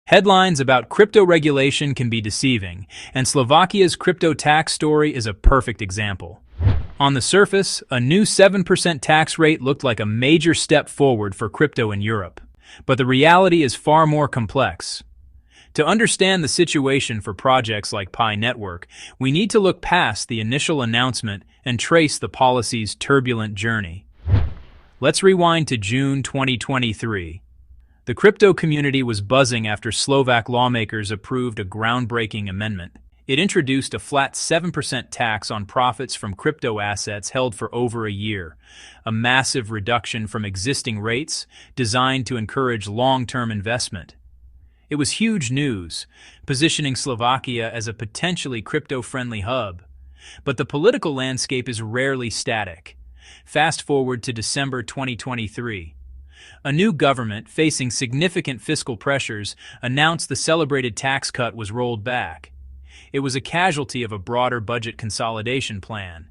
Headlines about crypto regulation can be deceiving, and Slovakia's crypto tax story is a perfect example. On the surface, a new 7% tax rate looked like a major step forward for crypto in Europe. But the reality is far more complex. To understand the situation for projects like Pi Network, we need to look past the initial announcement and trace the policy's turbulent journey. Let's rewind to June 2023. The crypto community was buzzing after Slovak lawmakers approved a groundbreaking amendment. It introduced a flat 7% tax on profits from crypto assets held for over a year, a massive reduction from existing rates designed to encourage long-term investment. It was huge news, positioning Slovakia as a potentially crypto-friendly hub. But the political landscape is rarely static. Fast forward to December 2023. A new government, facing significant fiscal pressures, announced the celebrated tax cut was rolled back. It was a casualty of a broader budget consolidation plan.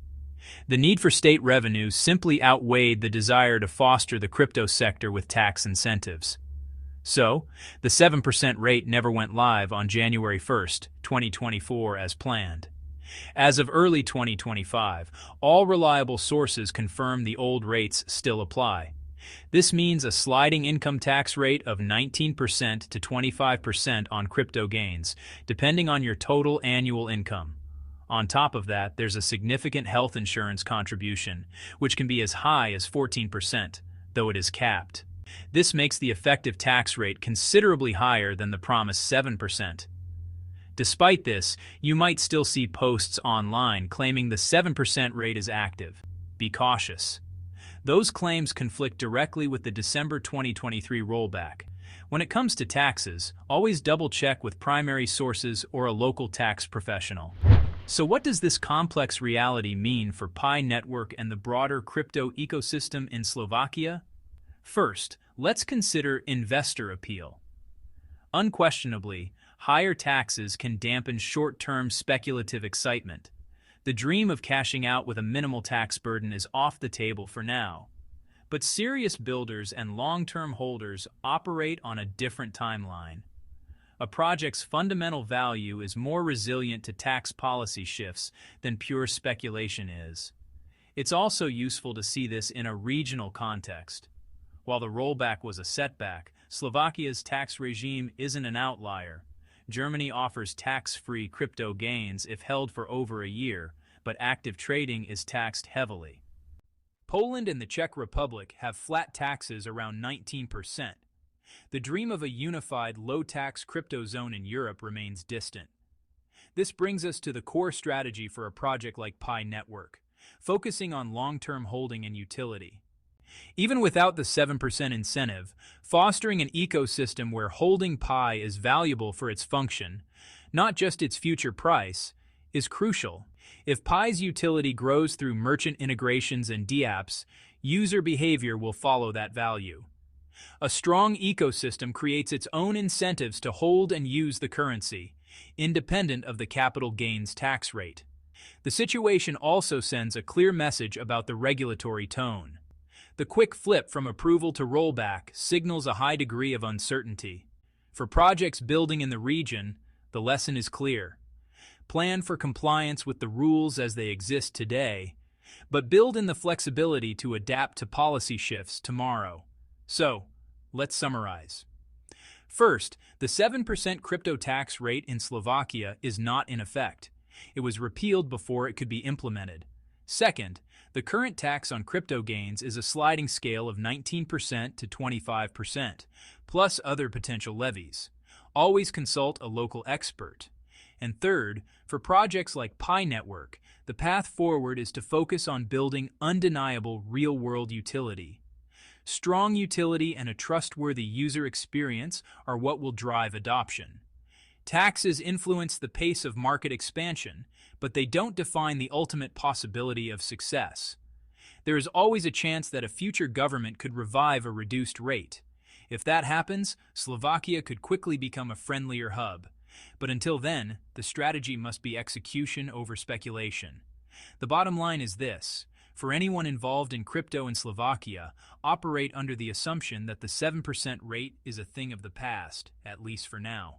The need for state revenue simply outweighed the desire to foster the crypto sector with tax incentives. So, the 7% rate never went live on January 1, 2024 as planned. As of early 2025, all reliable sources confirm the old rates still apply. This means a sliding income tax rate of 19% to 25% on crypto gains, depending on your total annual income. On top of that, there's a significant health insurance contribution, which can be as high as 14%, though it is capped. This makes the effective tax rate considerably higher than the promised 7%. Despite this, you might still see posts online claiming the 7% rate is active. Be cautious. Those claims conflict directly with the December 2023 rollback. When it comes to taxes, always double-check with primary sources or a local tax professional. So what does this complex reality mean for Pi Network and the broader crypto ecosystem in Slovakia? First, let's consider investor appeal. Unquestionably, higher taxes can dampen short-term speculative excitement. The dream of cashing out with a minimal tax burden is off the table for now. But serious builders and long-term holders operate on a different timeline. A project's fundamental value is more resilient to tax policy shifts than pure speculation is. It's also useful to see this in a regional context. While the rollback was a setback, Slovakia's tax regime isn't an outlier. Germany offers tax-free crypto gains if held for over a year, but active trading is taxed heavily. Poland and the Czech Republic have flat taxes around 19%. The dream of a unified, low-tax crypto zone in Europe remains distant. This brings us to the core strategy for a project like Pi Network, focusing on long-term holding and utility. Even without the 7% incentive, fostering an ecosystem where holding Pi is valuable for its function, not just its future price, is crucial. If Pi's utility grows through merchant integrations and dApps, user behavior will follow that value. A strong ecosystem creates its own incentives to hold and use the currency, independent of the capital gains tax rate. The situation also sends a clear message about the regulatory tone. The quick flip from approval to rollback signals a high degree of uncertainty. For projects building in the region, the lesson is clear. Plan for compliance with the rules as they exist today, but build in the flexibility to adapt to policy shifts tomorrow. So, let's summarize. First, the 7% crypto tax rate in Slovakia is not in effect. It was repealed before it could be implemented. Second, the current tax on crypto gains is a sliding scale of 19% to 25%, plus other potential levies. Always consult a local expert. And third, for projects like Pi Network, the path forward is to focus on building undeniable real-world utility. Strong utility and a trustworthy user experience are what will drive adoption. Taxes influence the pace of market expansion, but they don't define the ultimate possibility of success. There is always a chance that a future government could revive a reduced rate. If that happens, Slovakia could quickly become a friendlier hub. But until then, the strategy must be execution over speculation. The bottom line is this: For anyone involved in crypto in Slovakia, operate under the assumption that the 7% rate is a thing of the past, at least for now.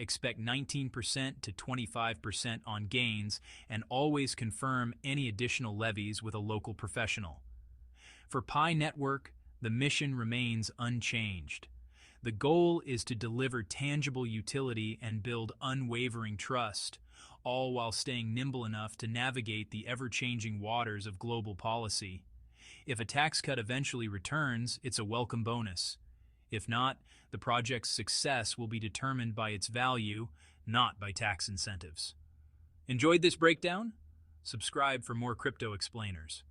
Expect 19% to 25% on gains and always confirm any additional levies with a local professional. For Pi Network, the mission remains unchanged. The goal is to deliver tangible utility and build unwavering trust, all while staying nimble enough to navigate the ever-changing waters of global policy. If a tax cut eventually returns, it's a welcome bonus. If not, the project's success will be determined by its value, not by tax incentives. Enjoyed this breakdown? Subscribe for more crypto explainers.